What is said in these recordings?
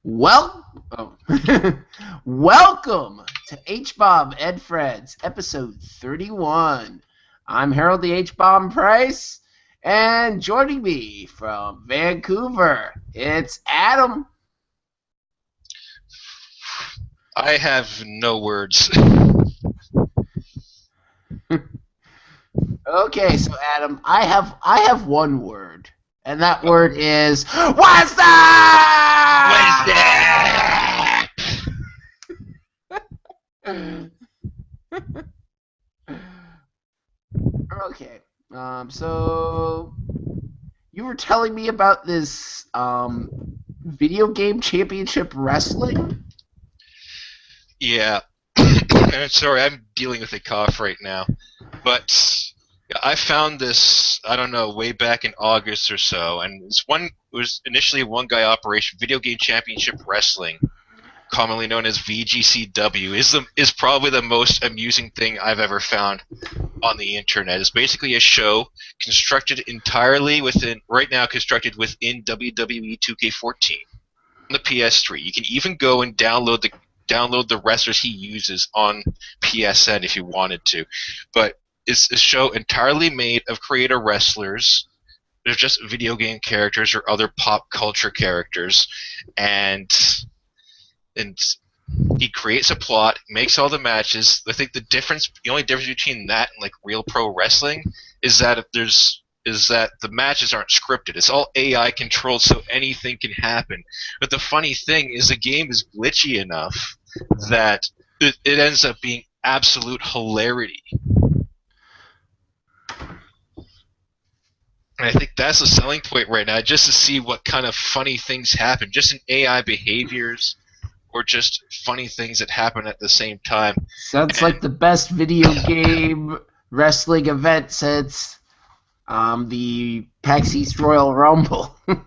Well, welcome to Hbomb Friends, episode 31. I'm Harold the Hbomb Price, and joining me from Vancouver, it's Adam. I have no words. Okay, so Adam, I have one word, and that word is what's up? Wednesday! Okay, so you were telling me about this video game championship wrestling? Yeah. Sorry, I'm dealing with a cough right now. But I found this, I don't know, way back in August or so, and it was initially a one-guy operation. Video Game Championship Wrestling, commonly known as VGCW, is probably the most amusing thing I've ever found on the internet. It's basically a show constructed within WWE 2K14 on the PS3. You can even go and download the wrestlers he uses on PSN if you wanted to. But it's a show entirely made of creator wrestlers. They're just video game characters or other pop culture characters, and he creates a plot, makes all the matches. I think the only difference between that and like real pro wrestling is that the matches aren't scripted. It's all AI controlled, so anything can happen. But the funny thing is the game is glitchy enough that it ends up being absolute hilarity. And I think that's the selling point right now, just to see what kind of funny things happen, just in AI behaviors, or just funny things that happen at the same time. Sounds like the best video game wrestling event since the PAX East Royal Rumble. And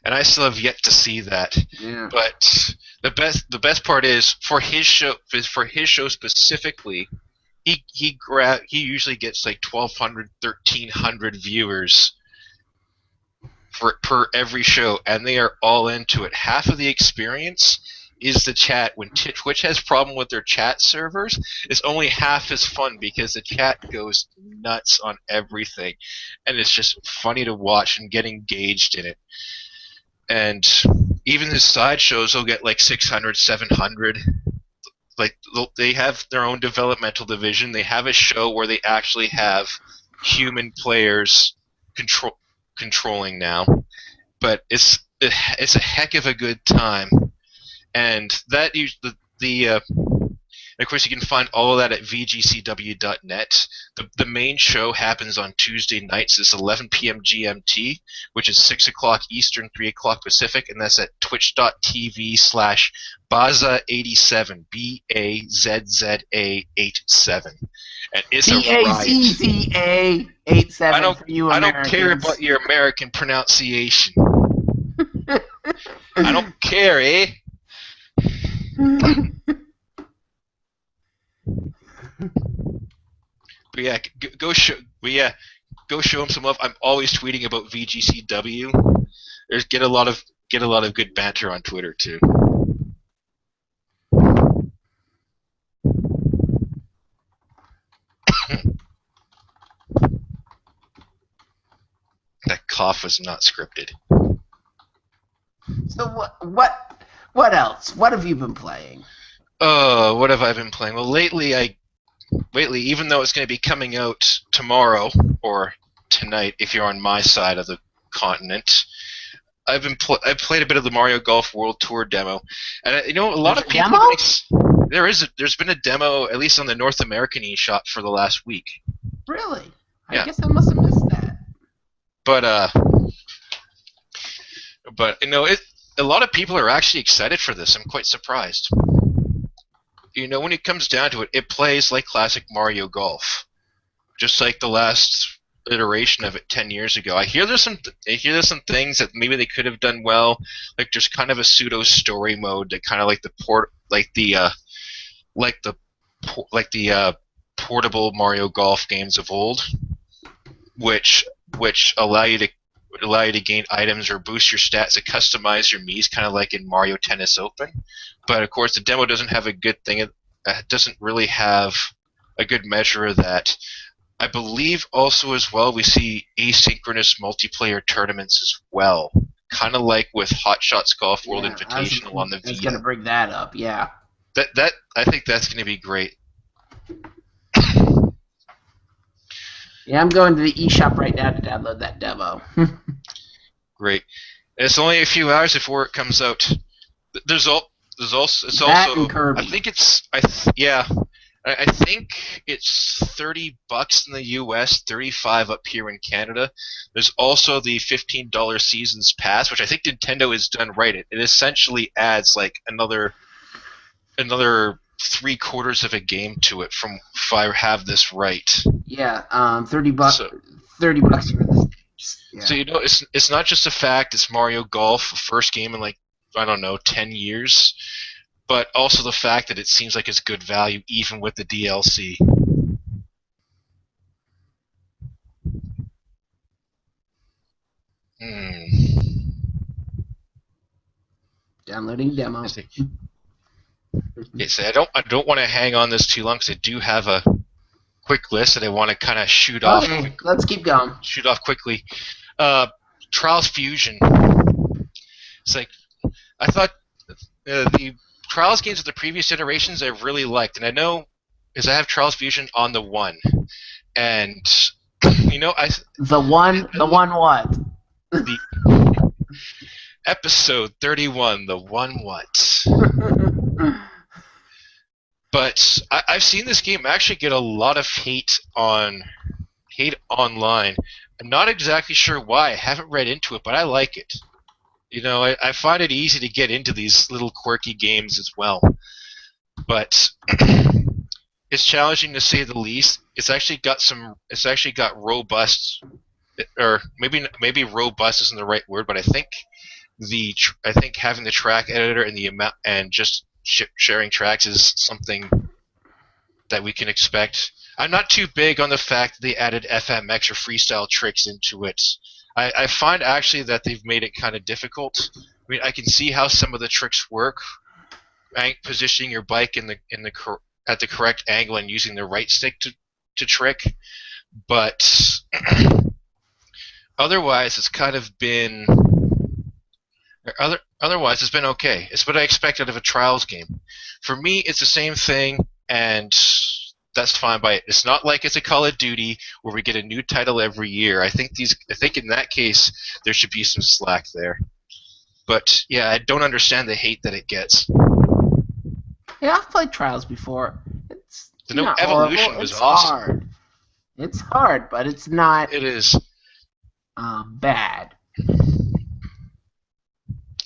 I still have yet to see that. Yeah. But the best part is for his show specifically, he usually gets like 1,200, 1,300 viewers per every show, and they are all into it. Half of the experience is the chat. When Twitch has problem with their chat servers, it's only half as fun because the chat goes nuts on everything, and it's just funny to watch and get engaged in it. And even the side shows will get like 600, 700. Like they have their own developmental division. They have a show where they actually have human players controlling now, but it's a heck of a good time. And that of course, you can find all of that at vgcw.net. The main show happens on Tuesday nights. It's 11 p.m. GMT, which is 6 o'clock Eastern, 3 o'clock Pacific, and that's at twitch.tv/Bazza87, BAZZA87. And it's a riot. BAZZA87 for you Americans. I don't care about your American pronunciation. I don't care, eh? But yeah, go show him some love. I'm always tweeting about VGCW. Get a lot of good banter on Twitter too. That cough was not scripted. So what else? What have you been playing? Oh, what have I been playing? Well, lately, even though it's going to be coming out tomorrow or tonight, if you're on my side of the continent, I've played a bit of the Mario Golf World Tour demo, and a lot of people. There's been a demo, at least on the North American eShop, for the last week. Really? Yeah. I guess I must have missed that. But a lot of people are actually excited for this. I'm quite surprised. When it comes down to it, it plays like classic Mario Golf, just like the last iteration of it 10 years ago. I hear there's some things that maybe they could have done well, like there's kind of a pseudo story mode that kind of like the portable Mario Golf games of old, which allow you to allow you to gain items or boost your stats and customize your Mii's, kind of like in Mario Tennis Open. But of course, the demo doesn't have a good thing. It doesn't really have a good measure of that. I believe also as well we see asynchronous multiplayer tournaments as well, kind of like with Hot Shots Golf World Invitational on the Vita. I was going to bring that up, yeah. That I think that's going to be great. Yeah, I'm going to the eShop right now to download that demo. Great. It's only a few hours before it comes out. There's also that and Kirby. I think it's I think it's $30 in the US, $35 up here in Canada. There's also the $15 Seasons Pass, which I think Nintendo has done right. It essentially adds like another 3/4 of a game to it, from if I have this right. Yeah, $30. So, $30 for this. Yeah. So it's not just a fact it's Mario Golf, first game in like, I don't know, 10 years, but also the fact that it seems like it's good value even with the DLC. Downloading demo. Okay, so I don't want to hang on this too long because I do have a quick list that I want to kind of shoot off. Okay, let's keep going. Shoot off quickly. Trials Fusion. It's like, I thought the Trials games of the previous generations I really liked, and I know because I have Trials Fusion on the 1, and the one what? The episode 31, the one what? But I've seen this game actually get a lot of hate online. I'm not exactly sure why. I haven't read into it, but I like it. I find it easy to get into these little quirky games as well. But it's challenging to say the least. It's actually got robust, or maybe robust isn't the right word, but I think having the track editor and the amount and just sharing tracks is something that we can expect. I'm not too big on the fact that they added FMX or freestyle tricks into it. I find actually that they've made it kind of difficult. I mean, I can see how some of the tricks work, positioning your bike at the correct angle and using the right stick to trick, but otherwise it's kind of been Otherwise, it's been okay. It's what I expect out of a Trials game. For me, it's the same thing, and that's fine by it. It's not like it's a Call of Duty where we get a new title every year. I think in that case there should be some slack there. But yeah, I don't understand the hate that it gets. Yeah, I've played Trials before. It's the evolution was awesome. Hard. It's hard, but it's not. It is bad.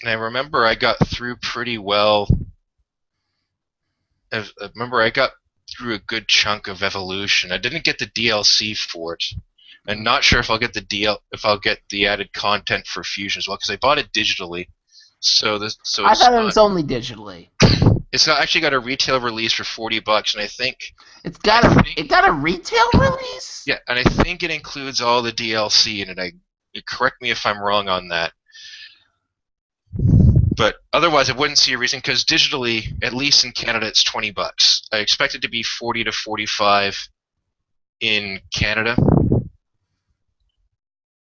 And I remember I got through pretty well. I remember I got through a good chunk of Evolution. I didn't get the DLC for it. I'm not sure if I'll get the added content for Fusion as well, because I bought it digitally. I thought it was only digitally. It's actually got a retail release for $40, and I think it got a retail release. Yeah, and I think it includes all the DLC in it. Correct me if I'm wrong on that. But otherwise, I wouldn't see a reason, because digitally, at least in Canada, it's $20. I expect it to be $40 to $45 in Canada.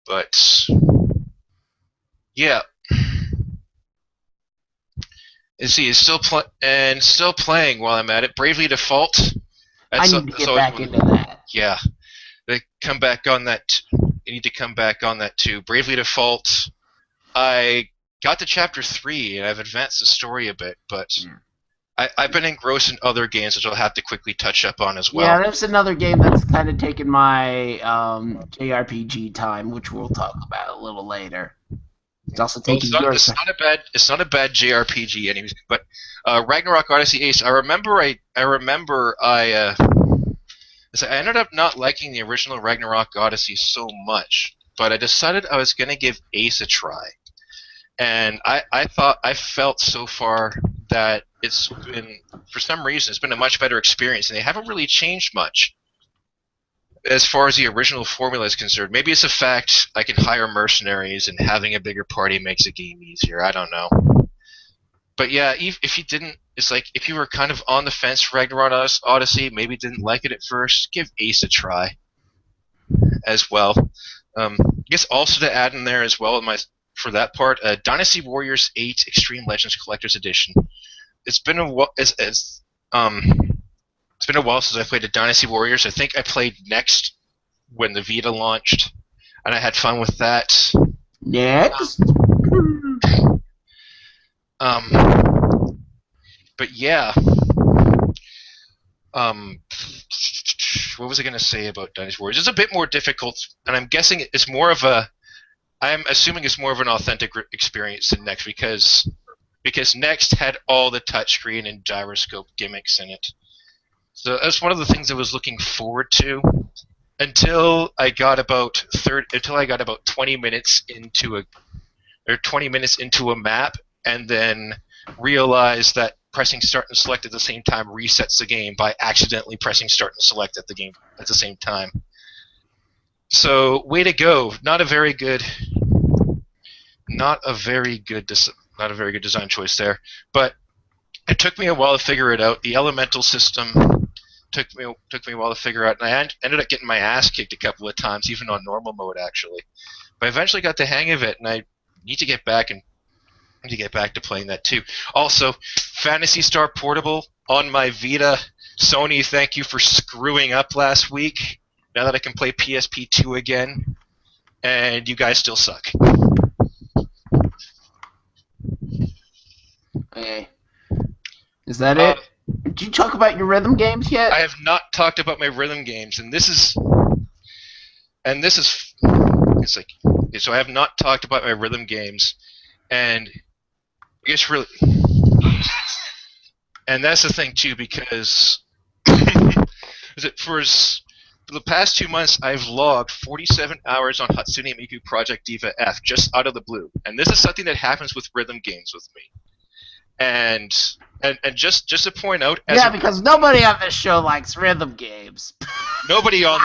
But yeah, and see, it's still playing while I'm at it. Bravely Default. I need to get back into that. Yeah, they come back on that. You need to come back on that too. Bravely Default. I got to Chapter 3, and I've advanced the story a bit, but I've been engrossed in other games, which I'll have to quickly touch up on as well. Yeah, there's another game that's kind of taken my JRPG time, which we'll talk about a little later. It's also taking yours. It's not a bad JRPG, anyways. But Ragnarok Odyssey Ace. I ended up not liking the original Ragnarok Odyssey so much, but I decided I was going to give Ace a try. And I felt so far that it's been, for some reason, it's been a much better experience, and they haven't really changed much. as far as the original formula is concerned. Maybe it's a fact I can hire mercenaries and having a bigger party makes a game easier. I don't know. But yeah, if you didn't, it's like if you were kind of on the fence for Ragnarok Odyssey, maybe didn't like it at first, give Ace a try as well. I guess also to add in there as well for that part, Dynasty Warriors 8 Extreme Legends Collector's Edition. It's been a while. It's been a while since I played a Dynasty Warriors. I think I played Next when the Vita launched, and I had fun with that. Next. But yeah. What was I going to say about Dynasty Warriors? It's a bit more difficult, and I'm guessing it's more of a. I'm assuming it's more of an authentic experience than Next because Next had all the touchscreen and gyroscope gimmicks in it. So that's one of the things I was looking forward to until I got about 20 minutes into a map, and then realized that pressing start and select at the same time resets the game by accidentally pressing start and select at the same time. So way to go! Not a very good design choice there, but it took me a while to figure it out. The elemental system took me a while to figure out, and I ended up getting my ass kicked a couple of times, even on normal mode actually. But I eventually got the hang of it, and I need to get back to playing that too. Also, Phantasy Star Portable on my Vita. Sony, thank you for screwing up last week. Now that I can play PSP 2 again, and you guys still suck. Okay. Is that it? Did you talk about your rhythm games yet? I have not talked about my rhythm games, and this is it's like, so I have not talked about my rhythm games, and I guess really, and that's the thing too, because for the past 2 months I've logged 47 hours on Hatsune Miku Project Diva F just out of the blue, and this is something that happens with rhythm games with me. And just to point out, because nobody on this show likes rhythm games. nobody on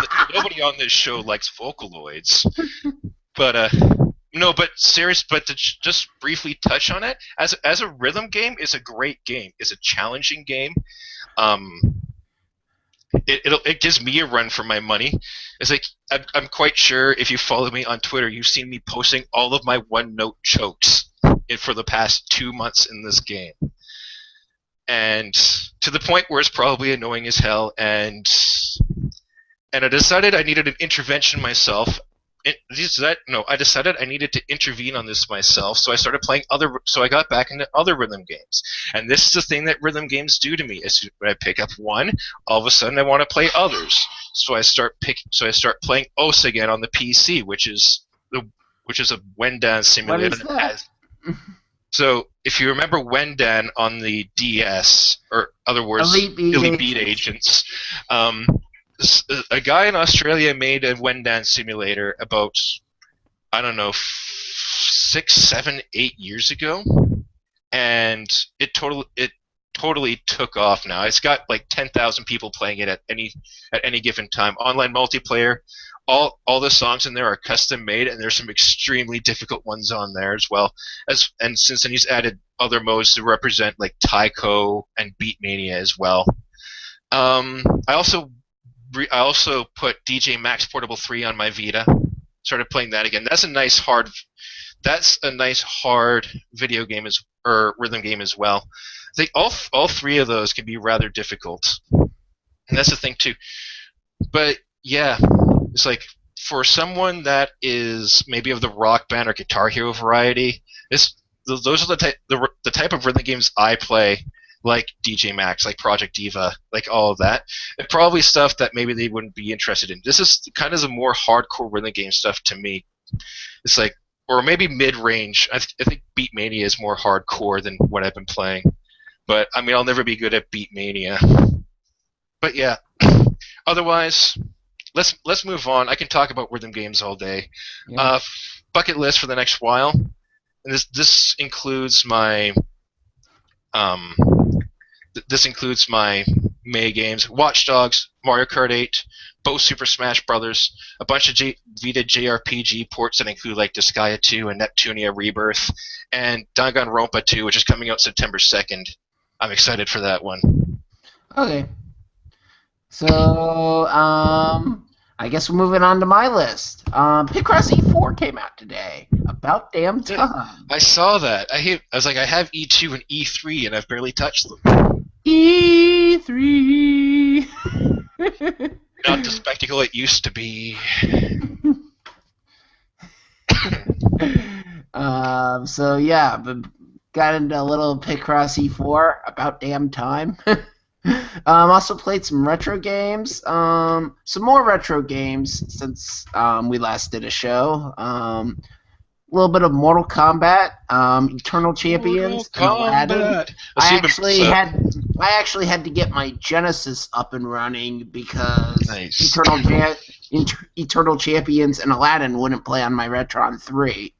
this show likes Vocaloids, but to just briefly touch on it, as a rhythm game, it's a great game. It's a challenging game. It gives me a run for my money. It's like I'm quite sure if you follow me on Twitter, you've seen me posting all of my one-note chokes for the past 2 months in this game, and to the point where it's probably annoying as hell. And I decided I needed an intervention myself. I decided I needed to intervene on this myself, so I started playing so I got back into other rhythm games. And this is the thing that rhythm games do to me. Is when I pick up one, all of a sudden I want to play others. So I start playing OS again on the PC, which is a Wendan simulator. What is that? So if you remember Wendan on the DS, or other words, Elite Beat Agents, a guy in Australia made a Wendan simulator about, I don't know, 6, 7, 8 years ago, and it totally took off now. It's got like 10,000 people playing it at any given time. Online multiplayer, all the songs in there are custom made, and there's some extremely difficult ones on there as well. And since then he's added other modes to represent like Taiko and Beatmania as well. I also put DJ Max Portable 3 on my Vita. Started playing that again. That's a nice hard video game or rhythm game as well. I think all three of those can be rather difficult, and that's the thing too. But yeah, it's like for someone that is maybe of the Rock Band or Guitar Hero variety, those are the type of rhythm games I play. Like DJ Max, like Project Diva, like all of that. And probably stuff that maybe they wouldn't be interested in. This is kind of the more hardcore rhythm game stuff to me. It's like, or maybe mid-range. I think Beatmania is more hardcore than what I've been playing. But, I mean, I'll never be good at Beatmania. But yeah, otherwise, let's move on. I can talk about rhythm games all day. Yeah. Bucket list for the next while. And this includes my May games, Watch Dogs, Mario Kart 8, both Super Smash Brothers, a bunch of Vita JRPG ports that include like Disgaea 2 and Neptunia Rebirth, and Danganronpa 2, which is coming out September 2nd. I'm excited for that one. Okay. So, I guess we're moving on to my list. Picross E4 came out today. About damn time. I saw that. I was like, I have E2 and E3, and I've barely touched them. E3. Not the spectacle it used to be. So yeah, got into a little Picross E4. About damn time. Also played some retro games. Some more retro games since we last did a show. A little bit of Mortal Kombat, Eternal Champions, and Aladdin. I actually had to get my Genesis up and running because Eternal Champions and Aladdin wouldn't play on my Retron 3.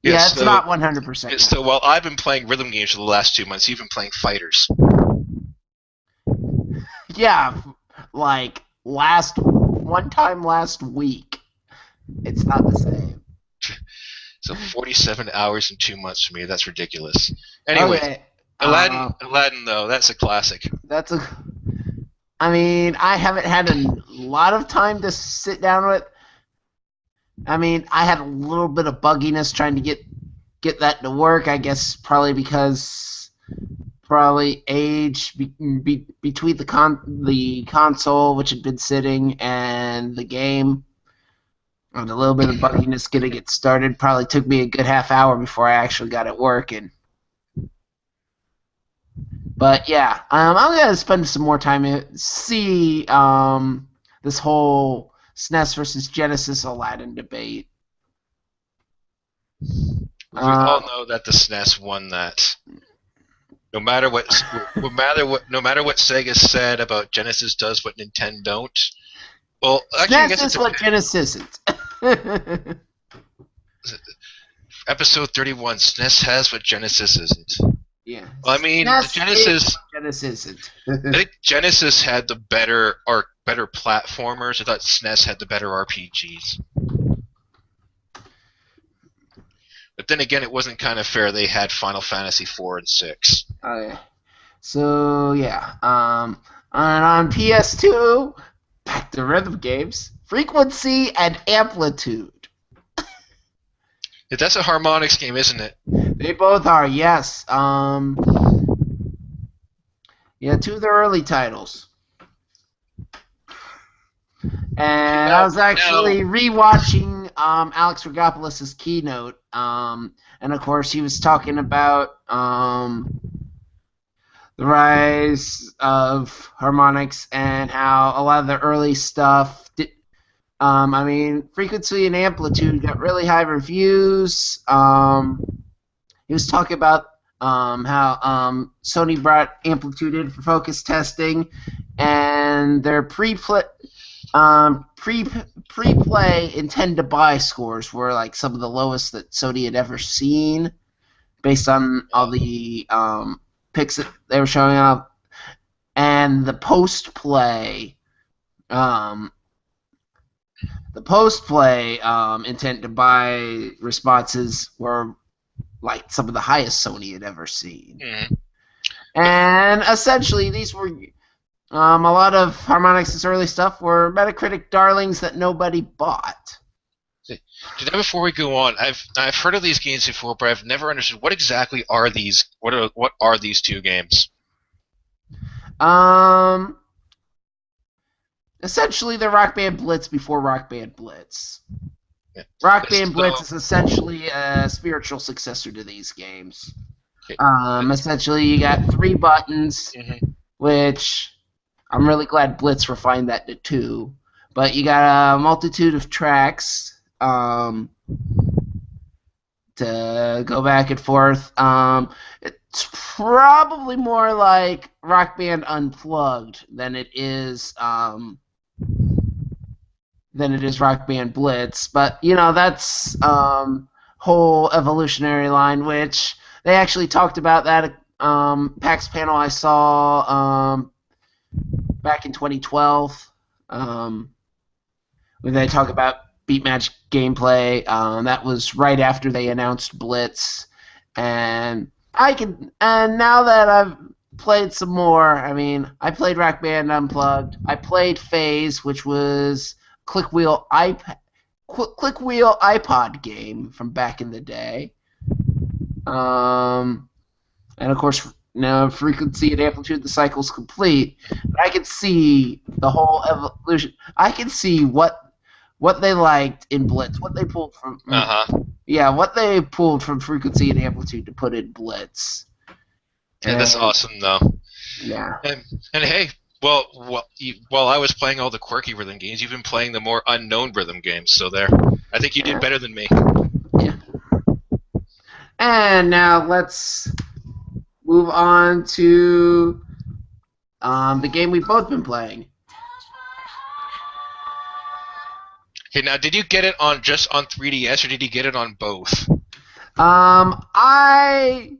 Yeah, it's not 100%. So while I've been playing rhythm games for the last 2 months, you've been playing fighters. Yeah, like one time last week. It's not the same. So 47 hours in 2 months for me. That's ridiculous. Anyway, okay. Aladdin though, that's a classic. I mean, I haven't had a lot of time to sit down with. I mean, I had a little bit of bugginess trying to get that to work. I guess probably because age between the console, which had been sitting, and the game, and a little bit of bugginess getting it started. Probably took me a good half hour before I actually got it working. But yeah, I'm gonna spend some more time to see this whole SNES versus Genesis Aladdin debate. We all know that the SNES won that. No matter what Sega said about Genesis does what Nintendo don't. Well, actually, I guess SNES is what Genesis isn't. Episode 31, SNES has what Genesis isn't. Yeah. Well, I mean, Genesis isn't. I think Genesis had the better platformers. I thought SNES had the better RPGs. But then again, it wasn't kind of fair. They had Final Fantasy 4 and 6. Okay. So yeah, and on PS2, back to rhythm games, Frequency and Amplitude. That's a harmonics game, isn't it? They both are, yes. Yeah, two of the early titles. And I was actually rewatching Alex Rogopoulos' keynote, and of course he was talking about the rise of harmonics and how a lot of the early stuff did. I mean, Frequency and Amplitude got really high reviews. He was talking about how Sony brought Amplitude in for focus testing, and their pre-play intend to buy scores were like some of the lowest that Sony had ever seen, based on all the pics that they were showing up, and the post-play intent to buy responses were like some of the highest Sony had ever seen. Mm. And essentially, these were a lot of Harmonix's early stuff were Metacritic darlings that nobody bought. Before we go on, I've heard of these games before, but I've never understood what exactly are these. What are these two games? Essentially, they're Rock Band Blitz before Rock Band Blitz. Yeah. Rock Band Blitz is essentially a spiritual successor to these games. Okay. Essentially, you got 3 buttons, which I'm really glad Blitz refined that to 2. But you got a multitude of tracks to go back and forth. It's probably more like Rock Band Unplugged than it is Rock Band Blitz. But you know, that's whole evolutionary line, which they actually talked about that PAX panel I saw back in 2012, when they talk about beat match gameplay. That was right after they announced Blitz, and now that I've played some more, I mean, I played Rock Band Unplugged. I played Phase, which was click wheel iPod game from back in the day. And of course, now frequency and amplitude, the cycle's complete. But I can see the whole evolution. I can see what they liked in Blitz, what they pulled from. Yeah, what they pulled from frequency and amplitude to put in Blitz. Yeah, that's awesome, though. Yeah. And hey, well, while I was playing all the quirky rhythm games, you've been playing the more unknown rhythm games. So there, I think you did better than me. Yeah. And now let's move on to the game we've both been playing. Okay, now did you get it on just on 3DS or did you get it on both? I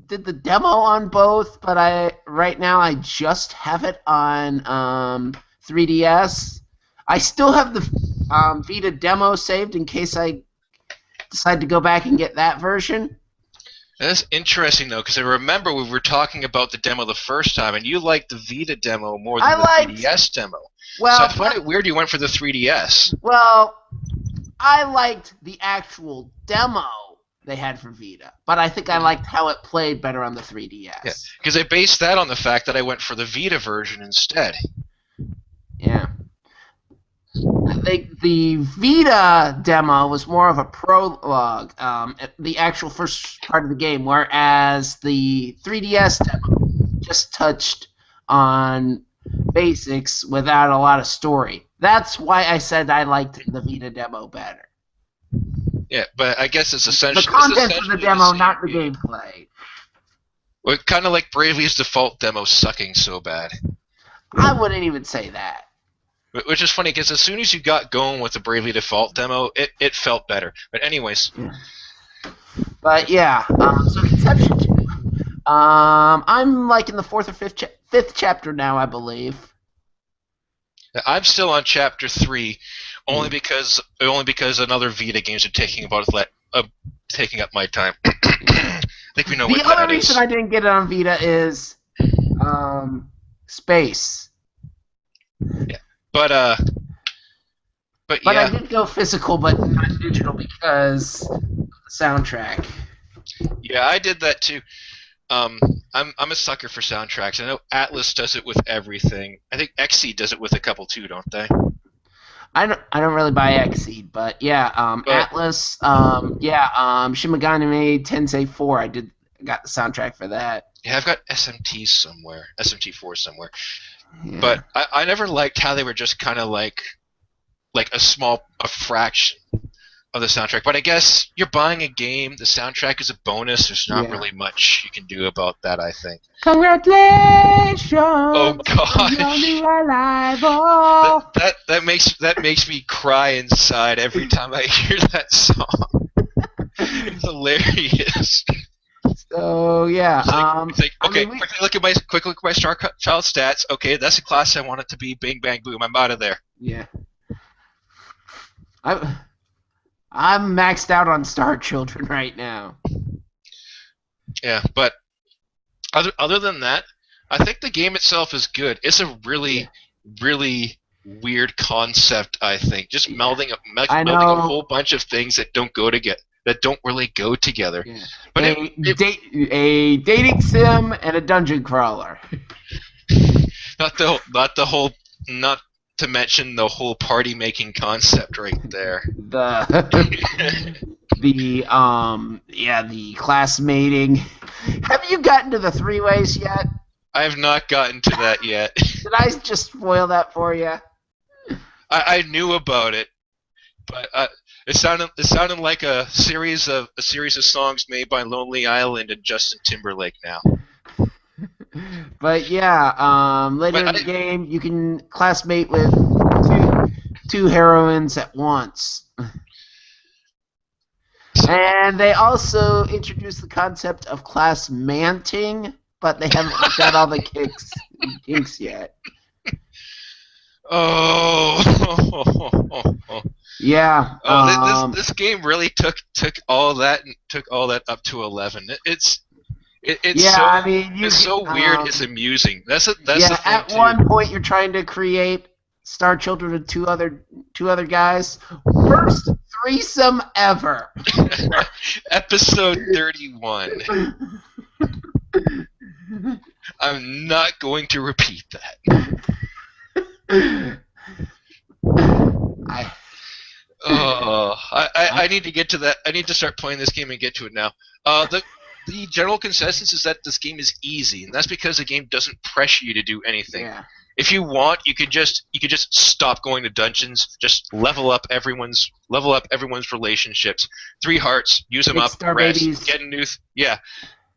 did the demo on both, but right now I just have it on 3DS. I still have the Vita demo saved in case I decide to go back and get that version. That's interesting, though, because I remember we were talking about the demo the first time, and you liked the Vita demo more than the 3DS demo. Well, so I find it weird you went for the 3DS. Well, I liked the actual demo they had for Vita, but I think I liked how it played better on the 3DS. Yeah, because I based that on the fact that I went for the Vita version instead. Yeah. The Vita demo was more of a prologue, the actual first part of the game, whereas the 3DS demo just touched on basics without a lot of story. That's why I said I liked the Vita demo better. Yeah, but I guess it's essentially the content of the demo, not the gameplay. Well, kind of like Bravely's default demo sucking so bad. I wouldn't even say that. Which is funny, because as soon as you got going with the Bravely Default demo, it felt better. But anyways. Yeah. But yeah, so Conception 2. I'm like in the fourth or fifth chapter now, I believe. I'm still on chapter 3, only because another Vita games are taking up my time. I think we know what that is. The other reason I didn't get it on Vita is space. Yeah. But yeah. I did go physical, but not digital because of the soundtrack. Yeah, I did that too. I'm a sucker for soundtracks. I know Atlas does it with everything. I think Xseed does it with a couple too, don't they? I don't really buy Xseed, but yeah, Atlas, Shin Megami Tensei 4. I got the soundtrack for that. Yeah, I've got SMT4 somewhere. Yeah. But I never liked how they were just kind of like a fraction of the soundtrack. But I guess you're buying a game. The soundtrack is a bonus. There's not really much you can do about that, I think. Congratulations! Oh gosh! Oh. That makes me cry inside every time I hear that song. It's hilarious. So yeah, quickly look at my Star Child stats. Okay, that's the class I want it to be. Bing bang boom. I'm out of there. Yeah. I'm maxed out on Star Children right now. Yeah, but other than that, I think the game itself is good. It's a really weird concept. I think just melding a whole bunch of things that don't really go together. Yeah. But a dating sim and a dungeon crawler. Not to mention the whole party making concept right there. The class mating. Have you gotten to the 3-ways yet? I have not gotten to that yet. Did I just spoil that for you? I knew about it, but it sounded like a series of songs made by Lonely Island and Justin Timberlake now. But yeah, later in the game, you can classmate with two heroines at once. And they also introduced the concept of class manting, but they haven't worked out all the kinks yet. Oh. Yeah. This game really took all that up to 11. It's yeah, so I mean, it's so weird. It's amusing. That's the thing at too. one point, you're trying to create Star Children with two other guys. Worst threesome ever. Episode 31. I'm not going to repeat that. I need to get to that. I need to start playing this game and get to it now. The general consensus is that this game is easy, and that's because the game doesn't pressure you to do anything. Yeah. If you want, you could just stop going to dungeons, just level up everyone's relationships. 3 hearts, use them up, rest, babies. get a new.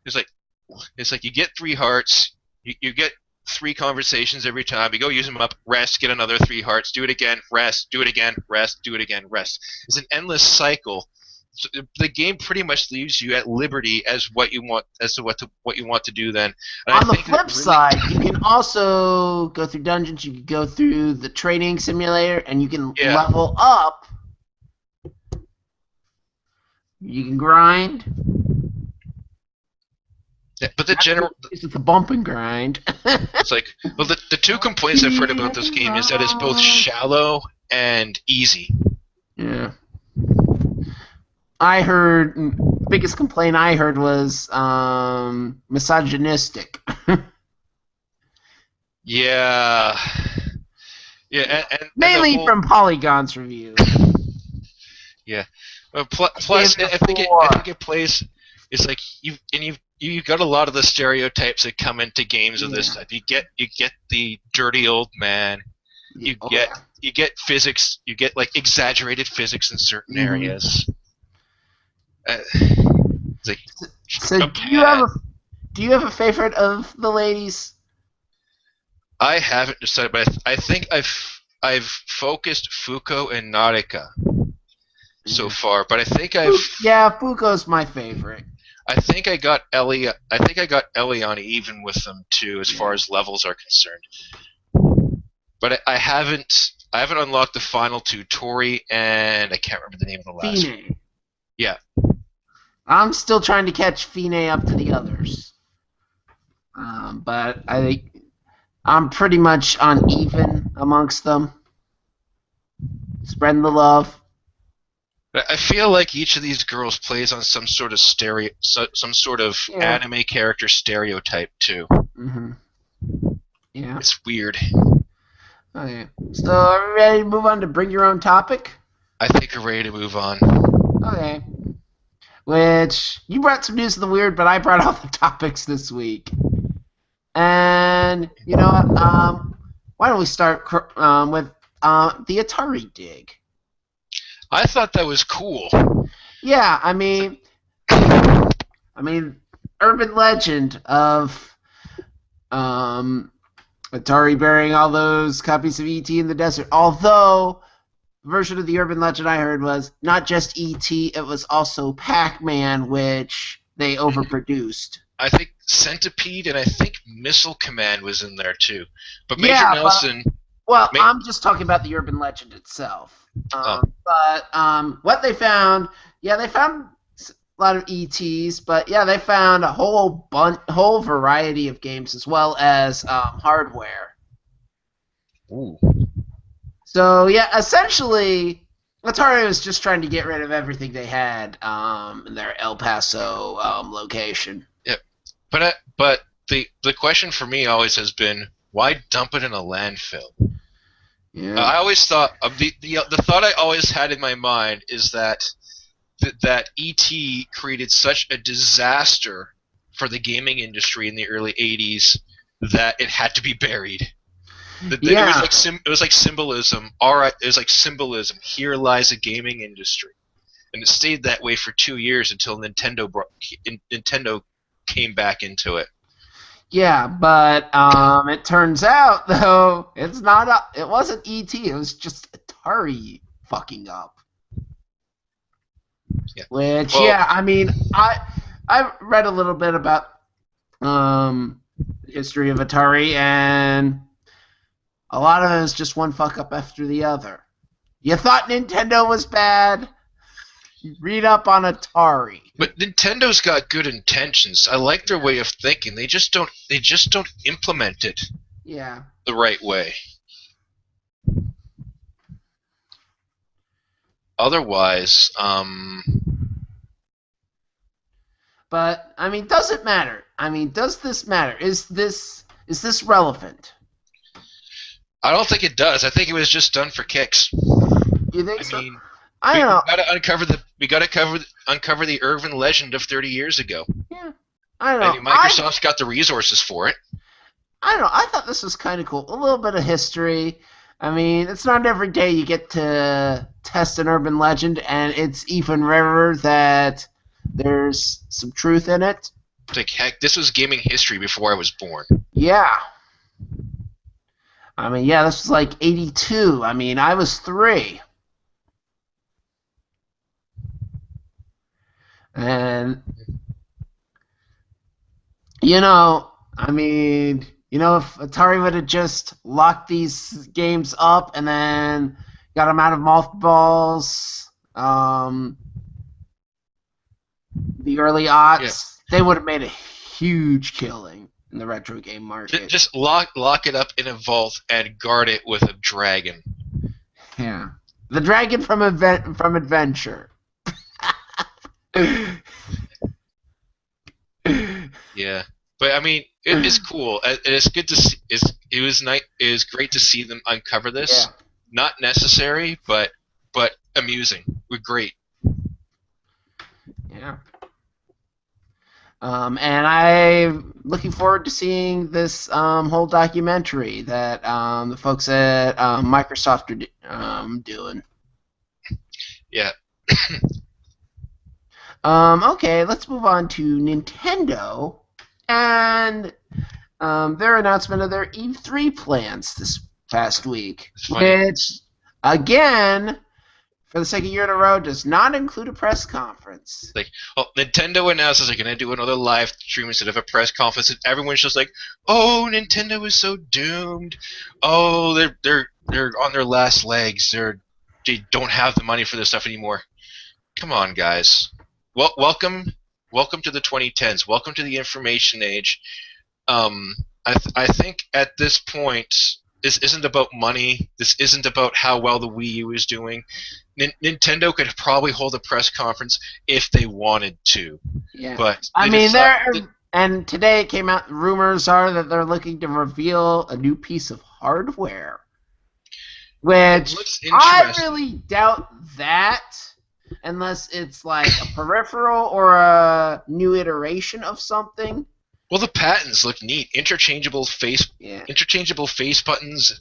It's like you get 3 hearts, you get 3 conversations every time. You go use them up, rest, get another 3 hearts, do it again, rest, do it again, rest, do it again, rest. It's an endless cycle. So the game pretty much leaves you at liberty as what you want to do. Then and on the flip side, you can also go through dungeons. You can go through the training simulator, and you can level up. You can grind. Yeah, but it's a bump and grind. It's like, well, the 2 complaints I've heard about this game is that it's both shallow and easy. Yeah. The biggest complaint I heard was misogynistic. Yeah. And mainly from Polygon's review. Yeah. Plus, I think it plays. It's like you've got a lot of the stereotypes that come into games of this type. You get the dirty old man. You get physics. You get like exaggerated physics in certain areas. Like, so do you have a favorite of the ladies? I haven't decided, but I think I've focused Fuko and Nautica so far, but I think Fuko's my favorite. I think I got Ellie on even with them too, as far as levels are concerned. But I haven't unlocked the final 2, Tori and I can't remember the name of the last one. Yeah. I'm still trying to catch Fine up to the others. But I think I'm pretty much on even amongst them. Spreading the love. I feel like each of these girls plays on some sort of anime character stereotype too. Mm-hmm. Yeah. It's weird. Okay. So are we ready to move on to bring your own topic? I think we're ready to move on. Okay. Which, you brought some news of the weird, but I brought all the topics this week. And, you know what, why don't we start with the Atari dig? I thought that was cool. Yeah, I mean, urban legend of Atari burying all those copies of E.T. in the desert. Although, the version of the urban legend I heard was not just E.T., it was also Pac-Man, which they overproduced. I think Centipede and I think Missile Command was in there too. But Major Nelson... I'm just talking about the urban legend itself. But what they found, they found a lot of ETs, but they found a whole variety of games as well as hardware. Ooh. So essentially, Atari was just trying to get rid of everything they had in their El Paso location. Yep. But the question for me always has been, why dump it in a landfill? Yeah. I always thought the thought I always had in my mind is that E.T. created such a disaster for the gaming industry in the early '80s that it had to be buried. It was like symbolism. All right, it was like symbolism. Here lies a gaming industry, and it stayed that way for 2 years until Nintendo came back into it. Yeah, but it turns out though it wasn't E.T. It was just Atari fucking up. Yeah. Which, Well, yeah, I mean, I read a little bit about the history of Atari, and a lot of it is just one fuck up after the other. You thought Nintendo was bad? Read up on Atari. but Nintendo's got good intentions. I like their way of thinking. They just don't. They just don't implement it Yeah. the right way. Otherwise, But I mean, does it matter? I mean, does this matter? Is this relevant? I don't think it does. I think it was just done for kicks. You think I so? mean, I we don't know. gotta uncover the Irvin legend of 30 years ago. Yeah. I don't I know. mean, Microsoft's got the resources for it. I don't know. I thought this was kind of cool. A little bit of history. I mean, it's not every day you get to test an urban legend, and it's even rarer that there's some truth in it. Like, heck, this was gaming history before I was born. Yeah. I mean, yeah, this was like 82. I mean, I was 3. And, I mean, if Atari would have just locked these games up and then got them out of mothballs, the early aughts, they would have made a huge killing in the retro game market. Just lock it up in a vault and guard it with a dragon. Yeah, the dragon from Adventure. Yeah, but I mean, it is cool. It's good to see. It was nice. It was great to see them uncover this. Yeah. Not necessary, but amusing. We're great. Yeah. And I'm looking forward to seeing this whole documentary that the folks at Microsoft are doing. Yeah. Okay, let's move on to Nintendo and their announcement of their E3 plans this past week, which, again, for the second year in a row, does not include a press conference. Like, Nintendo announces they're gonna do another live stream instead of a press conference, and everyone's just like, "Oh, Nintendo is so doomed. Oh, they're on their last legs. They don't have the money for this stuff anymore." Come on, guys. Welcome to the 2010s. Welcome to the information age. I think at this point, this isn't about money. This isn't about how well the Wii U is doing. Nintendo could probably hold a press conference if they wanted to. Yeah. But I mean, and today it came out, rumors are that they're looking to reveal a new piece of hardware. Which I really doubt that, unless it's like a peripheral or a new iteration of something. Well, the patents look neat. Interchangeable face buttons.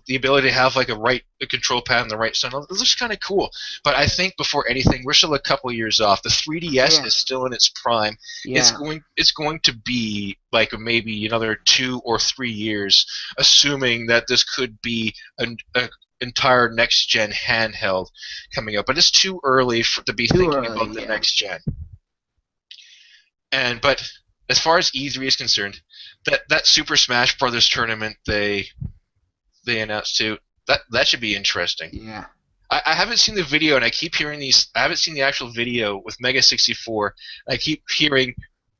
The ability to have like a control pad on the right side. It looks kind of cool. But I think before anything, we're still a couple of years off. The 3DS is still in its prime. Yeah. It's going to be like maybe another 2 or 3 years, assuming that this could be an entire next gen handheld coming up. But it's too early to be thinking about the next gen. But as far as E3 is concerned, that Super Smash Brothers tournament they announced too, that should be interesting. Yeah. I haven't seen the video, and I keep hearing these. I haven't seen the actual video with Mega 64. I keep hearing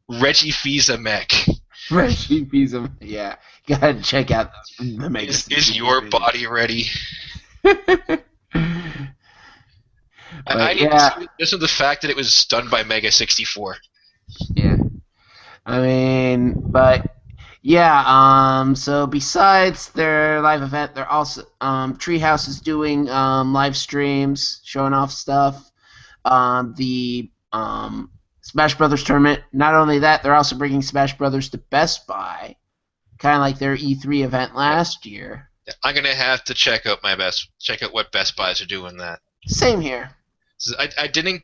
Reggie Fils-Aimé. Reggie Fils-Aimé. Yeah. Go ahead and check out the Mega 64. Is your body ready? I need to see just of the fact that it was done by Mega 64. Yeah. I mean, but yeah, so besides their live event, they're also Treehouse is doing live streams showing off stuff. The Smash Brothers tournament. Not only that, they're also bringing Smash Brothers to Best Buy, kind of like their E3 event last year. I'm gonna have to check out what Best Buys are doing that. Same here. I didn't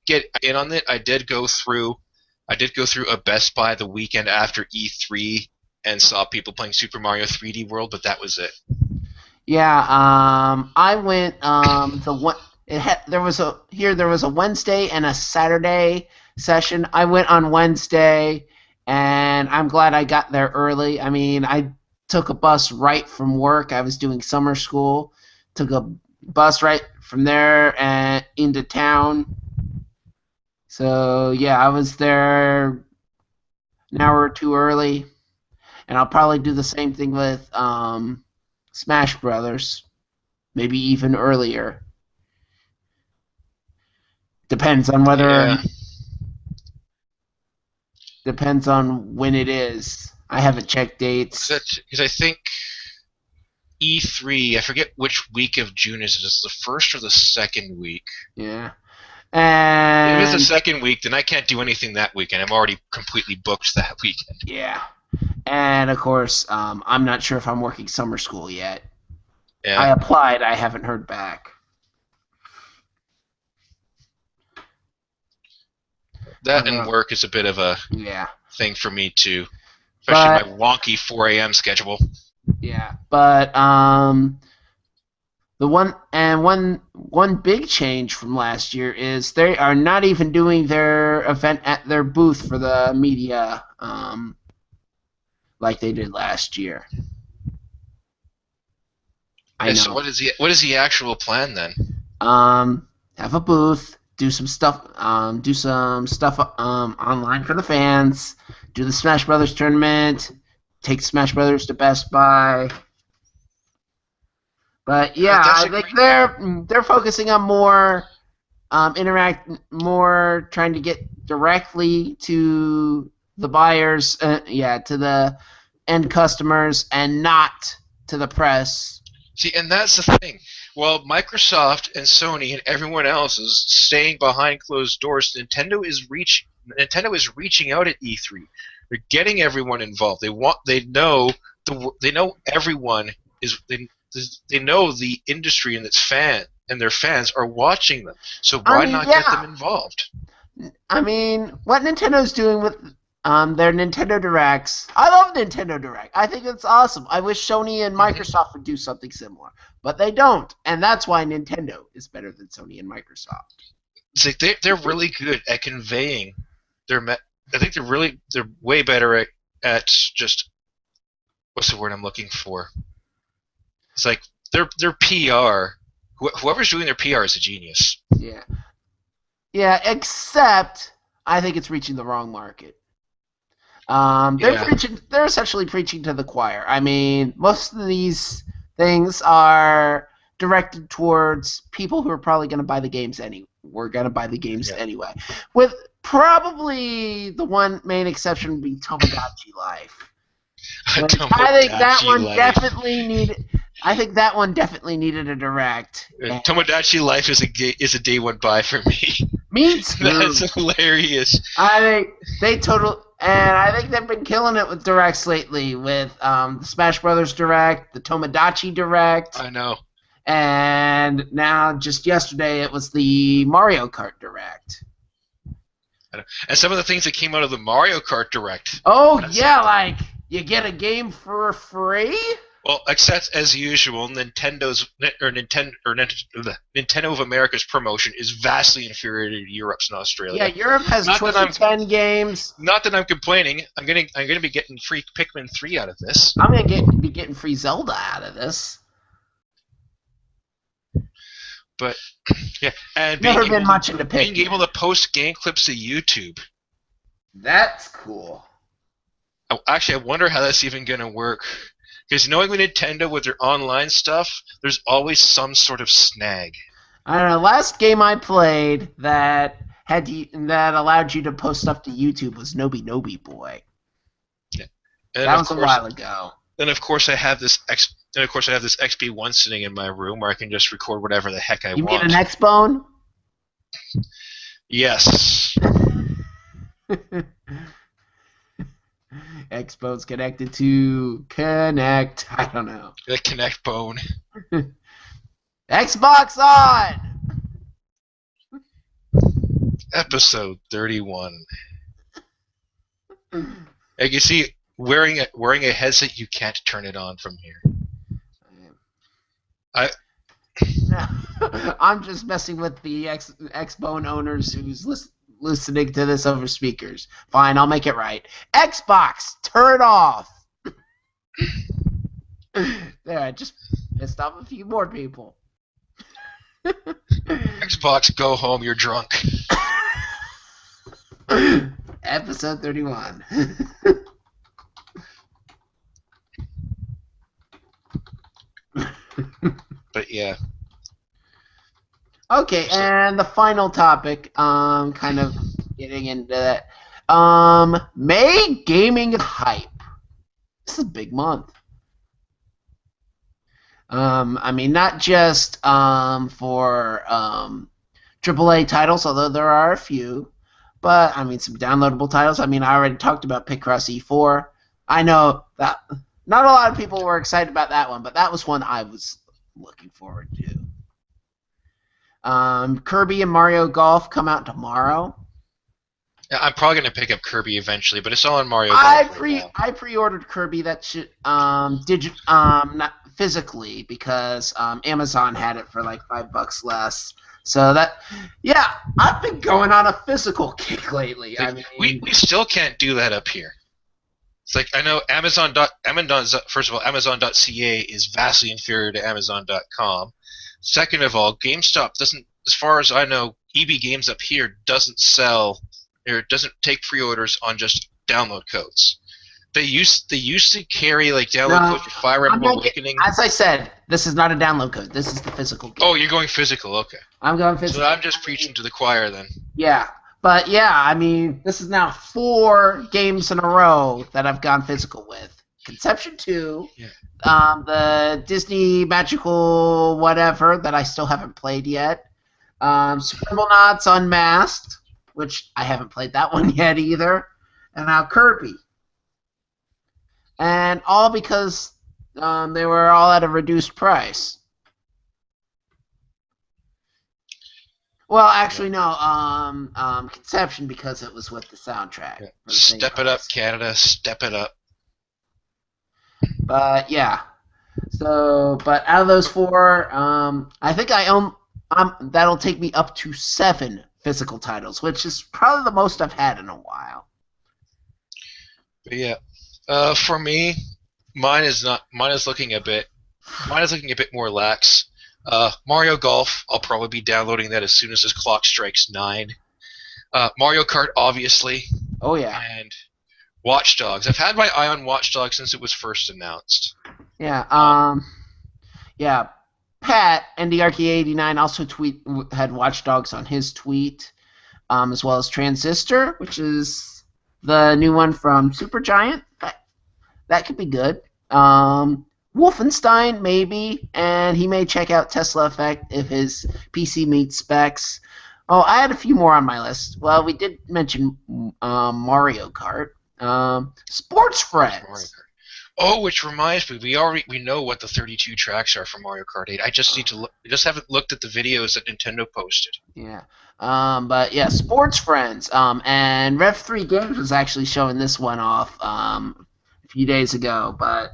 get in on it. I did go through a Best Buy the weekend after E3 and saw people playing Super Mario 3D World, but that was it. Yeah, I went there was a Wednesday and a Saturday session. I went on Wednesday, and I'm glad I got there early. I mean, I took a bus right from work. I was doing summer school. Took a bus right from there and into town. So yeah, I was there an hour or two early, and I'll probably do the same thing with Smash Brothers, maybe even earlier. Depends on whether Yeah. depends on when it is. I haven't checked dates. Because I think E3, I forget which week of June is it. Is it the first or the second week? Yeah, If it's the and second week, then I can't do anything that weekend. I'm already completely booked that weekend. yeah, and of course, I'm not sure if I'm working summer school yet. I Yeah. applied. I haven't heard back. That and Uh, work is a bit of a yeah, thing for me too, especially my but wonky 4 a.m. schedule. yeah, but the one big change from last year is they are not even doing their event at their booth for the media like they did last year. I Yeah, so know. what is the actual plan then? Have a booth, do some stuff online for the fans, do the Smash Brothers tournament, take Smash Brothers to Best Buy. But yeah, That's I a think great. they're focusing on more more trying to get directly to the buyers, to the end customers, and not to the press. See, and that's the thing. While Microsoft and Sony and everyone else is staying behind closed doors, Nintendo is reaching out at E3. They're getting everyone involved. They know everyone is they know the industry and their fans are watching them. So I why mean, not get them yeah. involved? I mean, what Nintendo's doing with their Nintendo Directs, I love Nintendo Direct. I think it's awesome. I wish Sony and Hmm. Microsoft would do something similar, but they don't, and that's why Nintendo is better than Sony and Microsoft. It's like they're really good at conveying their. I think they're way better at just what's the word I'm looking for? It's like their PR. Whoever's doing their PR is a genius. Yeah, yeah. Except I think it's reaching the wrong market. Yeah, They're essentially preaching to the choir. I mean, most of these things are directed towards people who are probably going to buy the games We're going to buy the games yeah. anyway. With probably the one main exception would be Tomodachi Life, which Tomodachi Life. I think that one definitely needed a direct. And Tomodachi Life is a day one buy for me. me too. That's hilarious. I think I think they've been killing it with directs lately, with the Smash Brothers Direct, the Tomodachi Direct, I know. and now just yesterday it was the Mario Kart Direct. And some of the things that came out of the Mario Kart Direct. Oh That's yeah, something. like you get a game for free. Well, except as usual, Nintendo of America's promotion is vastly inferior to Europe's and Yeah, Australia. Europe has Not that choice of I'm 10 games. not that I'm complaining. I'm gonna be getting free Pikmin 3 out of this. I'm gonna be getting free Zelda out of this. But yeah, and Never been much into being Pikmin. able to post game clips to YouTube. That's cool. Actually, I wonder how that's even gonna work. Because knowing with Nintendo with their online stuff, there's always some sort of snag. I don't know. Last game I played that allowed you to post stuff to YouTube was Nobi Nobi Boy. Yeah. And That of was a course, while ago. then of course I have this XP1 sitting in my room where I can just record whatever the heck I You mean an want. X-Bone? Yes, X-Bone's connected to Connect. I don't know. the Connect Bone. Xbox on. Episode 31. Like you see, wearing a headset, you can't turn it on from here. I I'm just messing with the Xbone owners who's listening to this over speakers. Fine, I'll make it right. Xbox, turn off. There, I just pissed off a few more people. Xbox, go home. You're drunk. Episode 31. But yeah. Okay, and the final topic, kind of getting into that. May gaming hype. This is a big month. I mean, not just for AAA titles, although there are a few, but I mean, some downloadable titles. I mean, I already talked about Picross E4. I know that not a lot of people were excited about that one, but that was one I was looking forward to. Kirby and Mario Golf come out tomorrow. Yeah, I'm probably gonna pick up Kirby eventually, but it's all on Mario Golf right now. I pre-ordered Kirby. That should not physically, because Amazon had it for like $5 less. So that, yeah, I've been going on a physical kick lately. Like, I mean, we still can't do that up here. It's like, I know first of all, Amazon.ca is vastly inferior to Amazon.com. Second of all, GameStop doesn't, as far as I know, EB Games up here doesn't sell, or doesn't take pre-orders on just download codes. They used to carry like download codes for Fire Emblem Awakening. As I said, this is not a download code. This is the physical game. Oh, you're going physical, okay. I'm going physical. So I'm just preaching to the choir then. Yeah. But yeah, I mean, this is now 4 games in a row that I've gone physical with. Conception 2, yeah. The Disney Magical whatever that I still haven't played yet, Scribblenauts Unmasked, which I haven't played that one yet either, and now Kirby. And all because they were all at a reduced price. Well, actually, no. Conception, because it was with the soundtrack. Yeah. Step it up, Canada. Step it up. But yeah. So, but out of those 4, I think I own. That'll take me up to 7 physical titles, which is probably the most I've had in a while. But yeah. For me, mine is looking a bit more lax. Mario Golf, I'll probably be downloading that as soon as this clock strikes 9. Mario Kart, obviously. Oh yeah. And Watch Dogs. I've had my eye on Watch Dogs since it was first announced. Yeah. Yeah. Pat NDRK89 also had Watch Dogs on his tweet, as well as Transistor, which is the new one from Supergiant. That could be good. Wolfenstein, maybe, and he may check out Tesla Effect if his PC meets specs. Oh, I had a few more on my list. Well, we did mention Mario Kart. Sports Friends. Mario Kart. Oh, which reminds me, we know what the 32 tracks are for Mario Kart 8. I just need to look. I just haven't looked at the videos that Nintendo posted. Yeah. But yeah, Sports Friends. And Rev3 Games was actually showing this one off a few days ago, but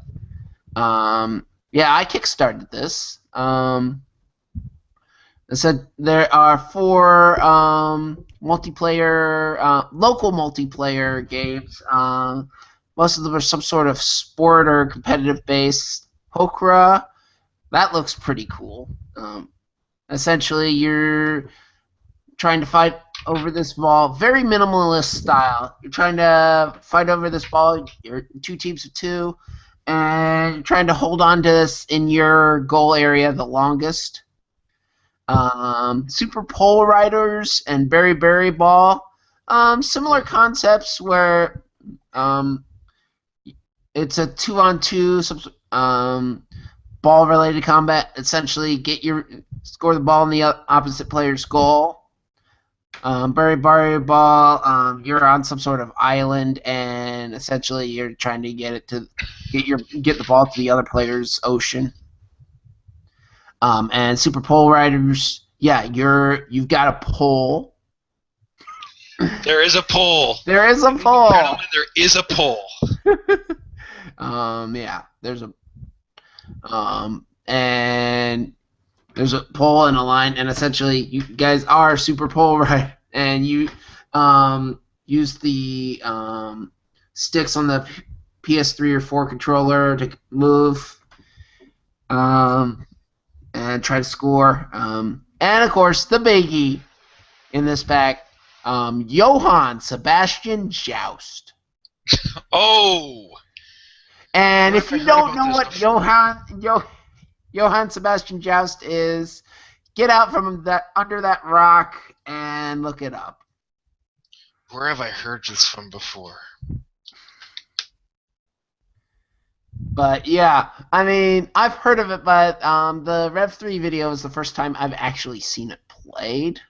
yeah, I kickstarted this. I said there are 4 multiplayer, local multiplayer games. Most of them are some sort of sport or competitive based. Hokra, that looks pretty cool. Essentially, you're trying to fight over this ball, very minimalist style. You're trying to fight over this ball. You're 2 teams of 2. And you're trying to hold on to this in your goal area the longest. Super Pole Riders and Berry Ball. Similar concepts where it's a 2-on-2 ball-related combat. Essentially, score the ball in the opposite player's goal. Berry Ball, you're on some sort of island, and essentially you're trying to get the ball to the other player's ocean. And Super Pole Riders, yeah, you've got a pole. There is a pole. There is a pole. Gentlemen, there is a pole. Yeah, there's a and There's a pole and a line, and essentially you guys are super pole right, and you use the sticks on the PS3 or 4 controller to move and try to score. And of course, the biggie in this pack, Johann Sebastian Joust. Oh! And if I've you heard don't about know this what before. Johann Sebastian Joust is, get out from that under that rock and look it up. Where have I heard this from before? But yeah, I mean, I've heard of it, but the Rev 3 video is the first time I've actually seen it played.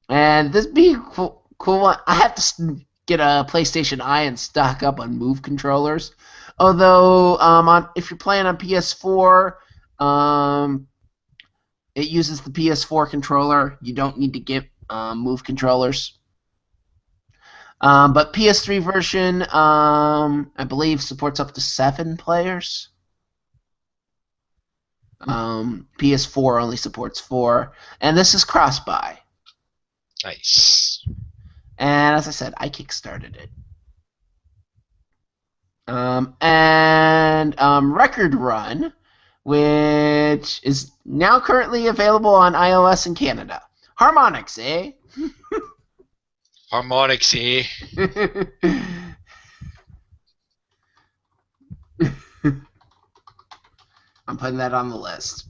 And this be a cool one. I have to get a PlayStation Eye and stock up on Move controllers. Although, if you're playing on PS4, it uses the PS4 controller. You don't need to get Move controllers. But PS3 version, I believe, supports up to 7 players. PS4 only supports 4. And this is cross-buy. Nice. And as I said, I kickstarted it. And Record Run, which is now currently available on iOS in Canada. Harmonix, eh? Harmonix, eh? I'm putting that on the list.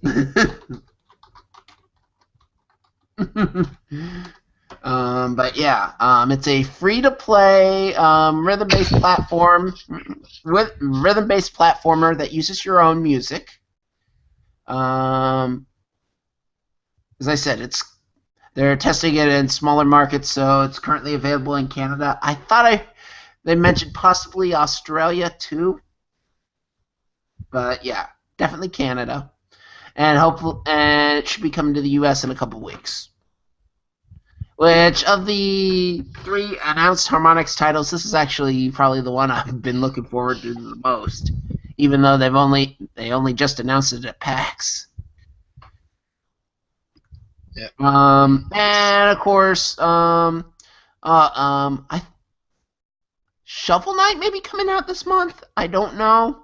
But yeah, it's a free-to-play rhythm-based platformer that uses your own music. As I said, they're testing it in smaller markets, so it's currently available in Canada. I thought they mentioned possibly Australia too, but yeah, definitely Canada, and it should be coming to the U.S. in a couple weeks. Which of the 3 announced Harmonix titles, this is actually probably the one I've been looking forward to the most, even though they only just announced it at PAX. Yeah. And of course, Shovel Knight may be coming out this month. I don't know.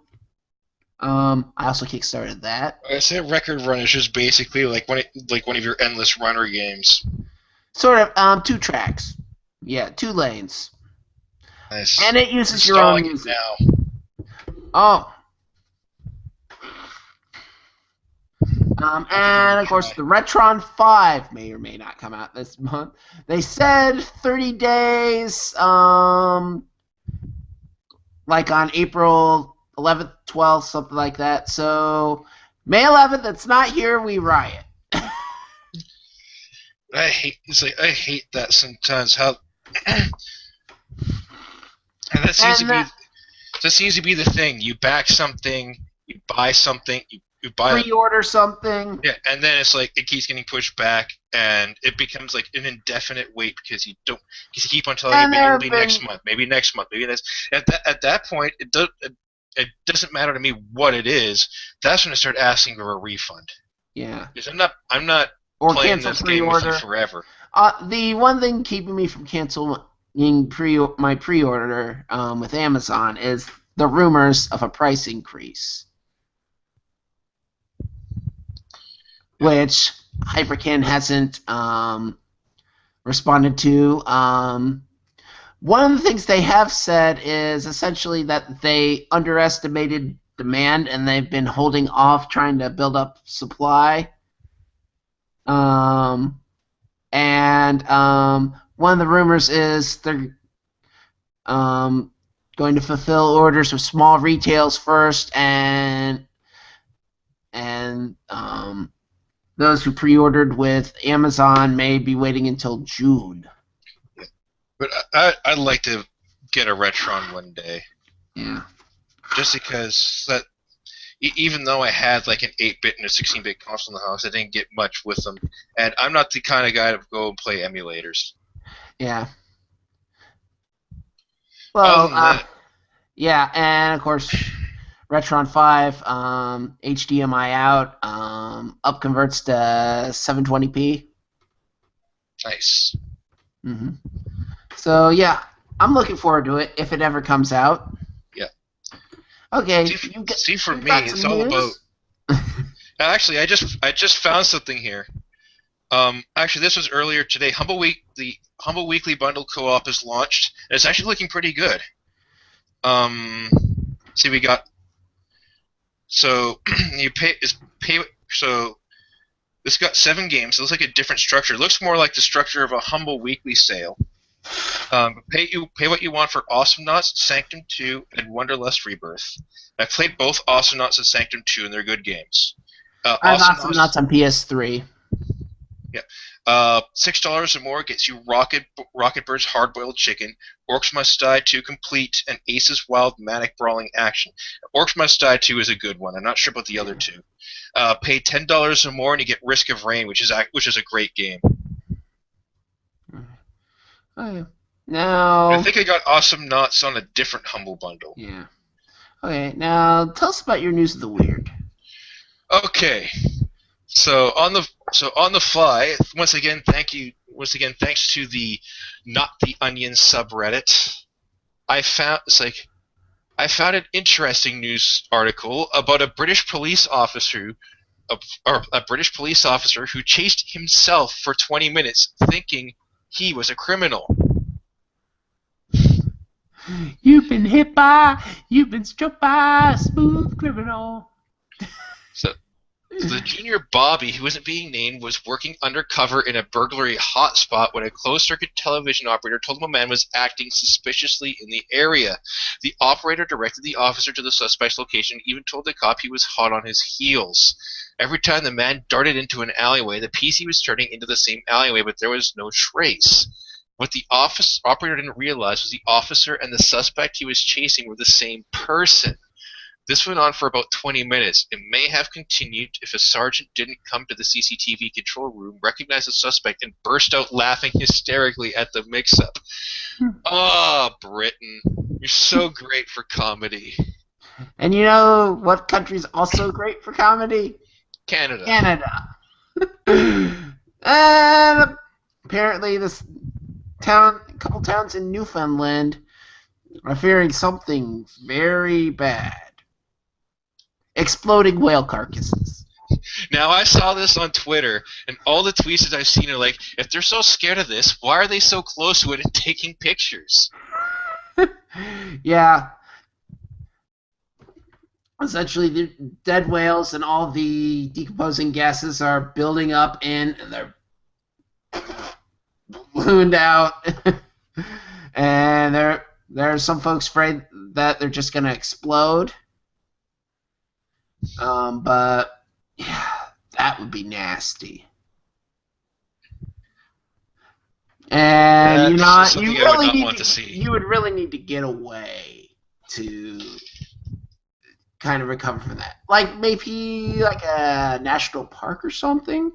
I also kickstarted that. I said Record Run is just basically like one of your endless runner games. Sort of 2 tracks. Yeah, 2 lanes. Nice. And it uses your own music. Now. Oh. And of course, the Retron 5 may or may not come out this month. They said 30 days, like on April 11th, 12th, something like that. So, May 11th, it's not here, we riot. I hate that sometimes. How and that seems to be the thing. You back something, you buy something, you buy pre-order something. Yeah, and then it's like it keeps getting pushed back, and it becomes like an indefinite wait because you keep on telling you maybe it'll be next month, maybe next month, maybe this. At that point, it doesn't matter to me what it is. That's when I start asking for a refund. Yeah, because I'm not or playing cancel this pre-order game with you forever. The one thing keeping me from canceling my pre-order with Amazon is the rumors of a price increase, which Hyperkin hasn't responded to. One of the things they have said is essentially that they underestimated demand and they've been holding off trying to build up supply. One of the rumors is they're going to fulfill orders with small retails first, and those who pre-ordered with Amazon may be waiting until June. But I'd like to get a Retron one day. Yeah. Just because that, even though I had like an 8-bit and a 16-bit console in the house, I didn't get much with them, and I'm not the kind of guy to go and play emulators. Yeah. Well, yeah, and of course, Retron 5, HDMI out, up converts to 720p. Nice. Mm-hmm. So yeah, I'm looking forward to it if it ever comes out. Yeah. Okay, See, for you me, got it's some all about. news? Actually, I just found something here. Actually, this was earlier today. The Humble Weekly Bundle Co-op is launched, and it's actually looking pretty good. See, we got you pay so this got 7 games. It looks like a different structure. It looks more like the structure of a Humble Weekly sale. Pay what you want for Awesomenauts, Sanctum 2, and Wonderlust Rebirth. I've played both Awesomenauts and Sanctum 2, and they're good games. I have Awesomenauts on PS3. Yeah. $6 or more gets you Rocket Bird's Hard Boiled Chicken, Orcs Must Die 2 Complete, and Ace's Wild Manic Brawling Action. Orcs Must Die 2 is a good one. I'm not sure about the other two. Pay $10 or more and you get Risk of Rain, which is a great game. Okay. Now I think I got Awesomenauts on a different Humble Bundle. Yeah. Okay, now tell us about your news of the weird. Okay. So on the fly, once again, thanks to the Not the Onion subreddit, I found an interesting news article about a British police officer who chased himself for 20 minutes thinking he was a criminal. You've been struck by a smooth criminal. So the junior Bobby, who isn't being named, was working undercover in a burglary hotspot when a closed-circuit television operator told him a man was acting suspiciously in the area. The operator directed the officer to the suspect's location and even told the cop he was hot on his heels. Every time the man darted into an alleyway, the PC was turning into the same alleyway, but there was no trace. What the operator didn't realize was the officer and the suspect he was chasing were the same person. This went on for about 20 minutes. It may have continued if a sergeant didn't come to the CCTV control room, recognize the suspect, and burst out laughing hysterically at the mix-up. Britain, you're so great for comedy. And you know what country's also great for comedy? Canada. And apparently this couple towns in Newfoundland are fearing something very bad. Exploding whale carcasses. Now, I saw this on Twitter, and all the tweets that I've seen are like, if they're so scared of this, why are they so close to it and taking pictures? Yeah. Essentially, the dead whales and all the decomposing gases are building up and they're ballooned out. And there are some folks afraid that they're just going to explode. But yeah, that would be nasty. And you would really need to get away to kind of recover from that. Like maybe like a national park or something.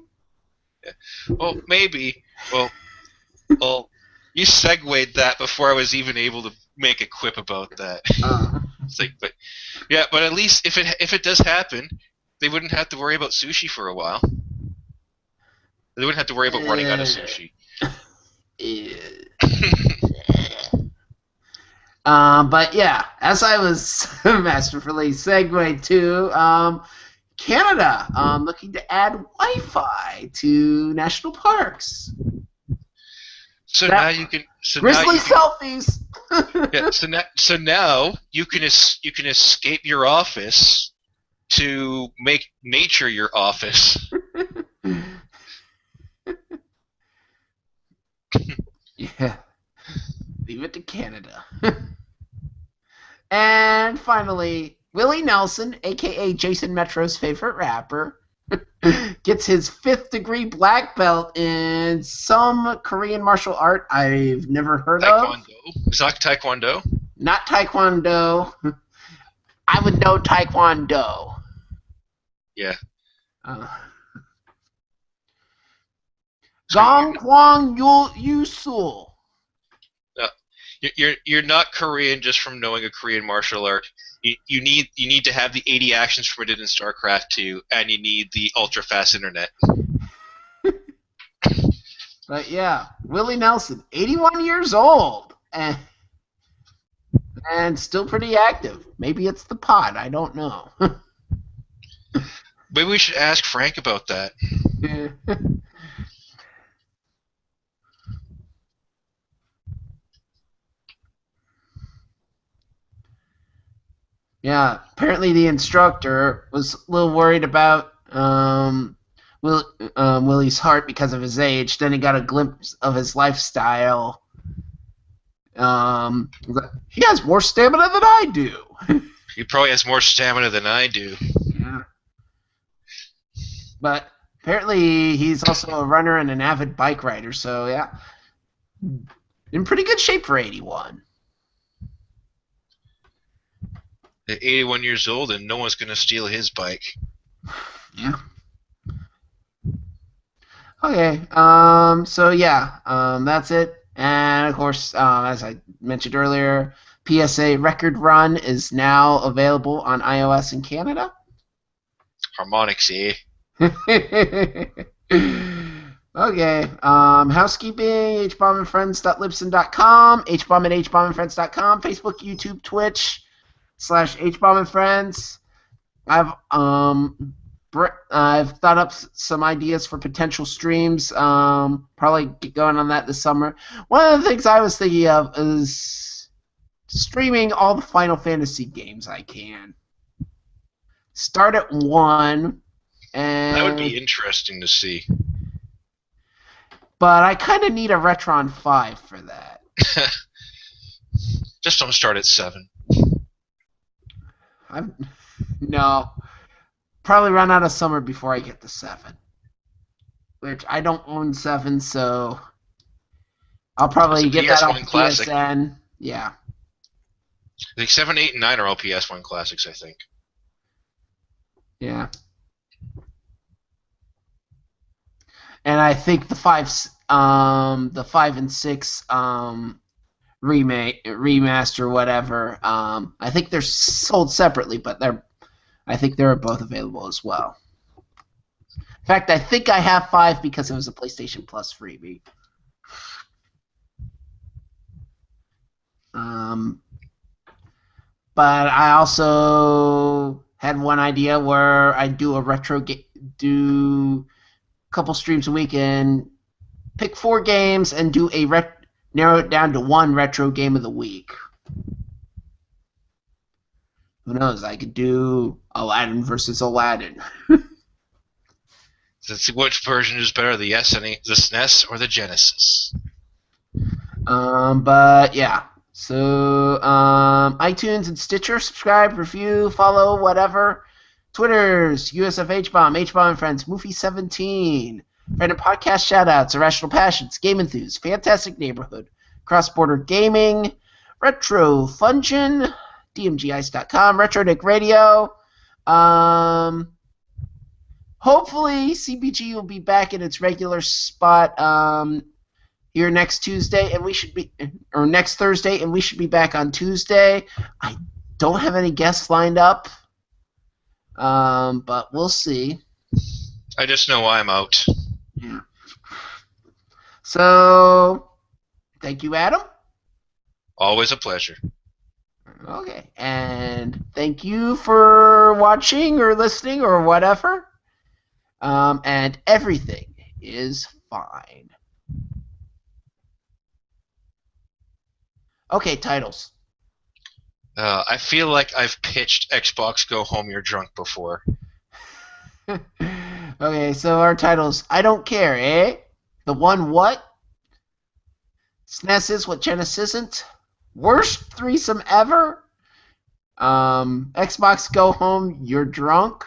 Yeah. Well, maybe. Well, you segued that before I was even able to make a quip about that. But at least if it does happen, they wouldn't have to worry about sushi for a while. They wouldn't have to worry about running out of sushi. But yeah, as I was masterfully segued to Canada, looking to add Wi-Fi to national parks. Now you can grizzly selfies. Yeah. So now you can escape your office to make nature your office. Yeah. Leave it to Canada. And finally, Willie Nelson, a.k.a. Jason Metro's favorite rapper, gets his 5th degree black belt in some Korean martial art I've never heard of. It's not Taekwondo? Not Taekwondo. I would know Taekwondo. Yeah. Gong Kwang Yusul. You're not Korean just from knowing a Korean martial art. You need to have the 80 actions permitted in StarCraft 2, and you need the ultra fast internet. But yeah, Willie Nelson, 81 years old, and still pretty active. Maybe it's the pot. I don't know. Maybe we should ask Frank about that. Yeah, apparently the instructor was a little worried about Willie's heart because of his age. Then he got a glimpse of his lifestyle. He has more stamina than I do. He probably has more stamina than I do. Yeah. But apparently he's also a runner and an avid bike rider, so yeah. In pretty good shape for 81. At 81 years old, and no one's going to steal his bike. Yeah. Okay. So yeah. That's it. And of course, as I mentioned earlier, PSA Record Run is now available on iOS in Canada. Harmonix, eh? Okay. Housekeeping, hbombandfriends.libsyn.com, hbomb at hbombandfriends.com, Facebook, YouTube, Twitch, /hbombandfriends. I've thought up some ideas for potential streams. Probably get going on that this summer. One of the things I was thinking of is streaming all the Final Fantasy games I can. Start at 1. And That would be interesting to see. But I kind of need a Retron 5 for that. Just don't start at 7. No. Probably run out of summer before I get to 7. Which I don't own 7, so I'll probably get that off classic. PSN. Yeah. I think 7, 8, and 9 are all PS1 classics, I think. Yeah. And I think the 5 and 6 remaster, whatever. I think they're sold separately, but I think they're both available as well. In fact, I think I have 5 because it was a PlayStation Plus freebie. But I also had one idea where I'd do a do a couple streams a week and pick 4 games and do narrow it down to 1 retro game of the week. Who knows? I could do Aladdin versus Aladdin. Let's see which version is better, the SNES or the Genesis. But yeah. So iTunes and Stitcher, subscribe, review, follow, whatever. Twitter's USF Hbomb, Hbomb and Friends, Movie17, random podcast shoutouts, Irrational Passions, Game Enthuse, Fantastic Neighborhood, Cross Border Gaming, Retro Fungin, DMGIce.com, Retro Nick Radio. Hopefully CBG will be back in its regular spot here next Tuesday, and next Thursday, and we should be back on Tuesday. I don't have any guests lined up, but we'll see. I just know I'm out. Yeah. So, thank you, Adam. Always a pleasure. Okay, and thank you for watching or listening or whatever. And everything is fine. Okay, titles. I feel like I've pitched Xbox Go Home You're Drunk before. Okay, so our titles. I Don't Care, eh? The One What? SNES is what Genesis isn't. Worst threesome ever? Xbox Go Home You're Drunk.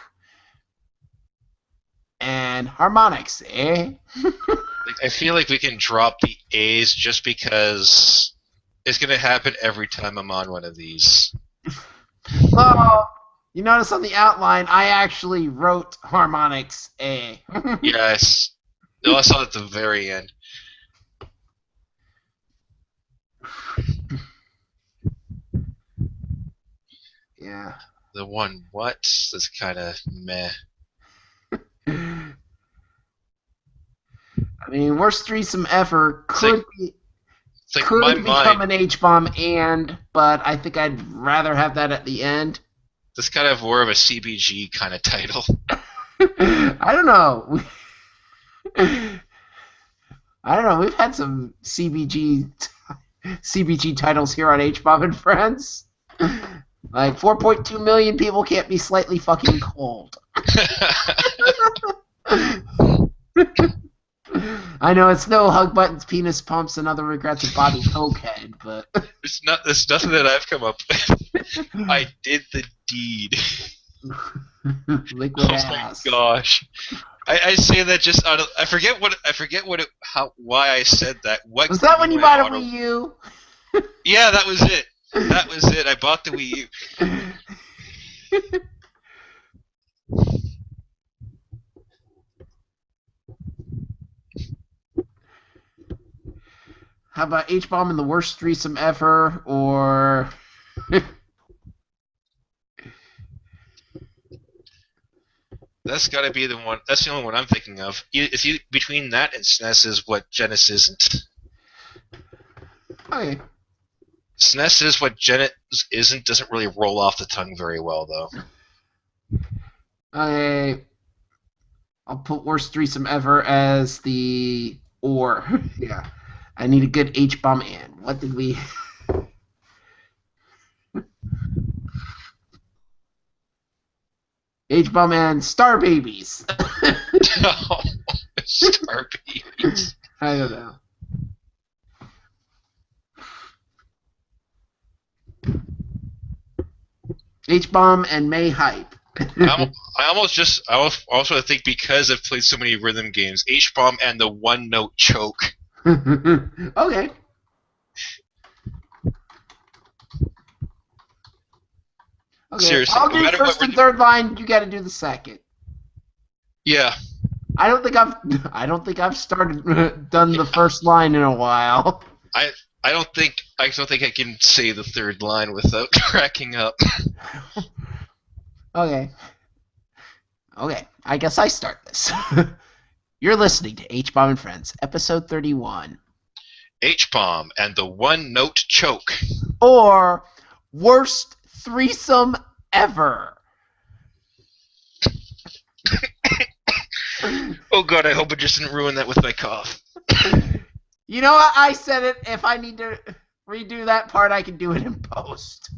And Harmonix, eh? I feel like we can drop the A's just because it's going to happen every time I'm on one of these. Well, you notice on the outline, I actually wrote Harmonix A. Yes. No, I saw it at the very end. Yeah. The one what? That's kind of meh. I mean, worst threesome ever It's like, my could become mind. an H-bomb but I think I'd rather have that at the end. That's kind of more of a CBG kind of title. I don't know. I don't know. We've had some CBG titles here on Hbomb and Friends. Like 4.2 million people can't be slightly fucking cold. I know it's no hug buttons, penis pumps, and other regrets of Bobby Cokehead, but It's nothing that I've come up with. I did the deed. liquid Oh ass. my gosh. I say that just out of I forget why I said that. What Was that when you bought a Wii U? Yeah, that was it. That was it. I bought the Wii U. How about H-bomb in the worst threesome ever, or That's got to be the one. That's the only one I'm thinking of. If you between that and SNES is what Genesis isn't. okay. SNES is what Genesis isn't. Doesn't really roll off the tongue very well, though. Okay. I'll put worst threesome ever as the or. Yeah. I need a good H-bomb and. What did we... H-bomb and Star Babies. No, Star Babies. I don't know. H-bomb and May Hype. I also think because I've played so many rhythm games, H-bomb and the one note choke. Okay. Okay. Seriously, I'll no do matter first what and third line. You got to do the second. Yeah. I don't think I've started done the first line in a while. I don't think I can say the third line without cracking up. Okay. Okay. I guess I start this. You're listening to H-Bomb and Friends, episode 31. H-bomb and the one note choke. Or worst threesome ever. Oh god, I hope it just didn't ruin that with my cough. You know what? I said it. If I need to redo that part, I can do it in post.